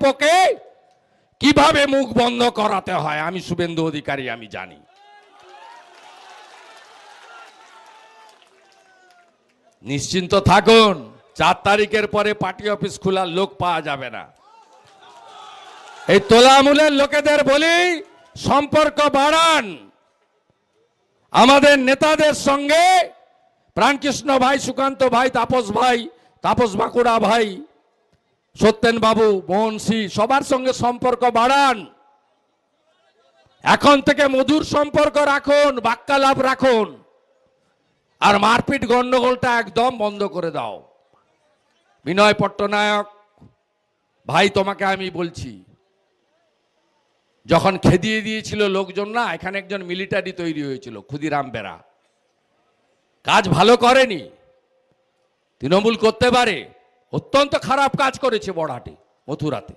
পক্ষে কিভাবে মুখ বন্ধ করাতে হয় আমি শুভেন্দু অধিকারী আমি জানি। নিশ্চিন্ত থাকুন, 4 তারিখের পরে পার্টি অফিস খোলার লোক পাওয়া যাবে না। এই তোলামূলের লোকেদের বলি, সম্পর্ক বাড়ান আমাদের নেতাদের সঙ্গে। প্রাণকৃষ্ণ ভাই, সুকান্ত ভাই, তাপস বাঁকুড়া ভাই, সত্যেন বাবু, মোহন সিং, সবার সঙ্গে সম্পর্ক বাড়ান। এখন থেকে মধুর সম্পর্ক রাখুন, বাক্যালাপ রাখুন, আর মারপিট গন্ডগোলটা একদম বন্ধ করে দাও। বিনয় পট্টনায়ক ভাই, তোমাকে আমি বলছি, যখন খেদিয়ে দিয়েছিল লোকজন না, এখানে একজন মিলিটারি তৈরি হয়েছিল, ক্ষুদিরাম বেরা। কাজ ভালো করেনি, তৃণমূল করতে পারে, অত্যন্ত খারাপ কাজ করেছে বড়হাটে, মথুরাতে।